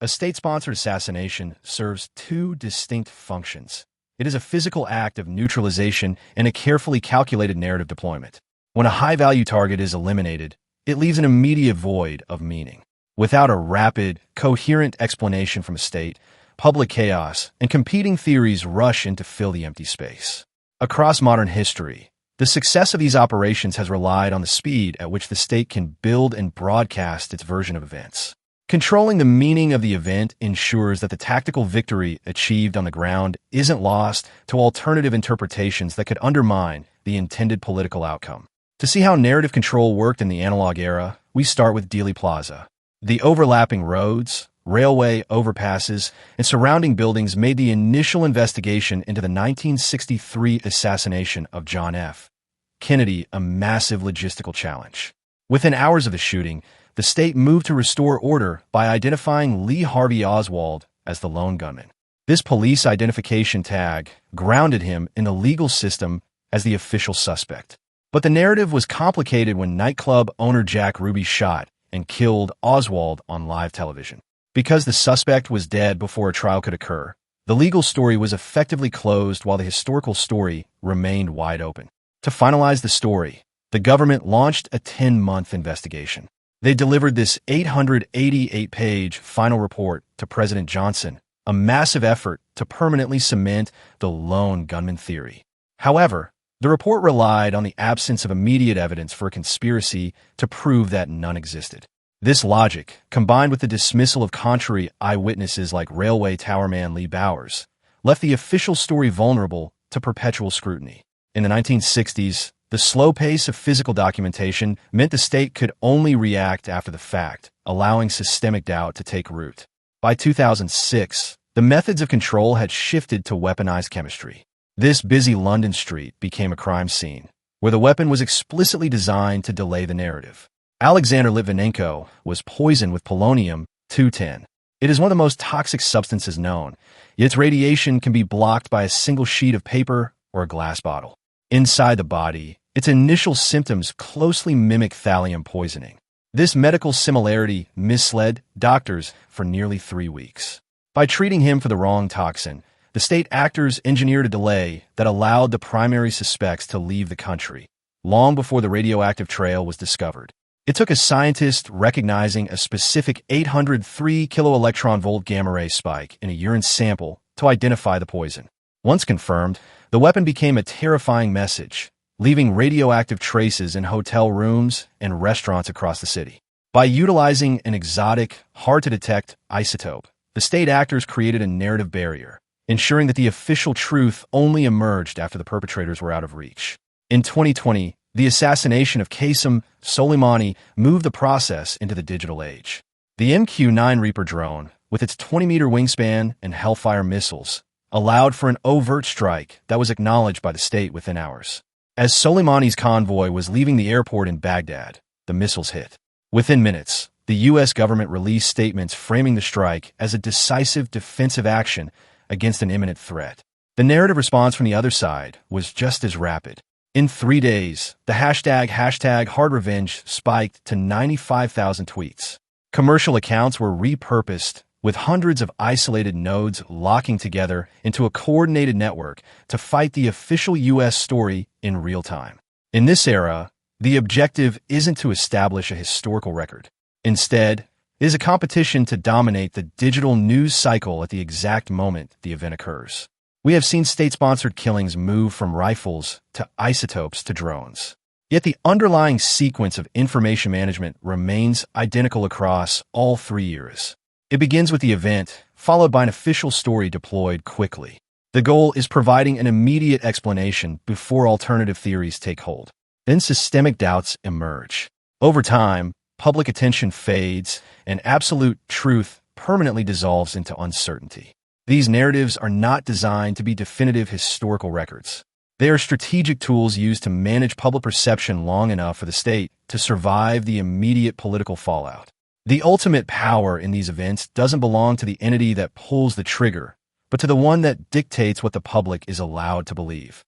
A state-sponsored assassination serves two distinct functions. It is a physical act of neutralization and a carefully calculated narrative deployment. When a high-value target is eliminated, it leaves an immediate void of meaning. Without a rapid, coherent explanation from a state, public chaos and competing theories rush in to fill the empty space. Across modern history, the success of these operations has relied on the speed at which the state can build and broadcast its version of events. Controlling the meaning of the event ensures that the tactical victory achieved on the ground isn't lost to alternative interpretations that could undermine the intended political outcome. To see how narrative control worked in the analog era, we start with Dealey Plaza. The overlapping roads, railway overpasses, and surrounding buildings made the initial investigation into the 1963 assassination of John F. Kennedy a massive logistical challenge. Within hours of the shooting, the state moved to restore order by identifying Lee Harvey Oswald as the lone gunman. This police identification tag grounded him in the legal system as the official suspect. But the narrative was complicated when nightclub owner Jack Ruby shot and killed Oswald on live television. Because the suspect was dead before a trial could occur, the legal story was effectively closed while the historical story remained wide open. To finalize the story, the government launched a 10-month investigation. They delivered this 888-page final report to President Johnson, a massive effort to permanently cement the lone gunman theory. However, the report relied on the absence of immediate evidence for a conspiracy to prove that none existed. This logic, combined with the dismissal of contrary eyewitnesses like railway towerman Lee Bowers, left the official story vulnerable to perpetual scrutiny. In the 1960s, the slow pace of physical documentation meant the state could only react after the fact, allowing systemic doubt to take root. By 2006, the methods of control had shifted to weaponized chemistry. This busy London street became a crime scene, where the weapon was explicitly designed to delay the narrative. Alexander Litvinenko was poisoned with polonium-210. It is one of the most toxic substances known, yet its radiation can be blocked by a single sheet of paper or a glass bottle. Inside the body, its initial symptoms closely mimic thallium poisoning. This medical similarity misled doctors for nearly 3 weeks. By treating him for the wrong toxin, the state actors engineered a delay that allowed the primary suspects to leave the country, long before the radioactive trail was discovered. It took a scientist recognizing a specific 803 kiloelectron-volt gamma-ray spike in a urine sample to identify the poison. Once confirmed, the weapon became a terrifying message, leaving radioactive traces in hotel rooms and restaurants across the city. By utilizing an exotic, hard-to-detect isotope, the state actors created a narrative barrier, ensuring that the official truth only emerged after the perpetrators were out of reach. In 2020, the assassination of Qasem Soleimani moved the process into the digital age. The MQ-9 Reaper drone, with its 20-meter wingspan and Hellfire missiles, allowed for an overt strike that was acknowledged by the state within hours. As Soleimani's convoy was leaving the airport in Baghdad, the missiles hit. Within minutes, the U.S. government released statements framing the strike as a decisive defensive action against an imminent threat. The narrative response from the other side was just as rapid. In 3 days, the hashtag #HardRevenge spiked to 95,000 tweets. Commercial accounts were repurposed, with hundreds of isolated nodes locking together into a coordinated network to fight the official U.S. story in real time. In this era, the objective isn't to establish a historical record. Instead, it is a competition to dominate the digital news cycle at the exact moment the event occurs. We have seen state-sponsored killings move from rifles to isotopes to drones. Yet the underlying sequence of information management remains identical across all 3 years. It begins with the event, followed by an official story deployed quickly. The goal is providing an immediate explanation before alternative theories take hold. Then systemic doubts emerge. Over time, public attention fades, and absolute truth permanently dissolves into uncertainty. These narratives are not designed to be definitive historical records. They are strategic tools used to manage public perception long enough for the state to survive the immediate political fallout. The ultimate power in these events doesn't belong to the entity that pulls the trigger, but to the one that dictates what the public is allowed to believe.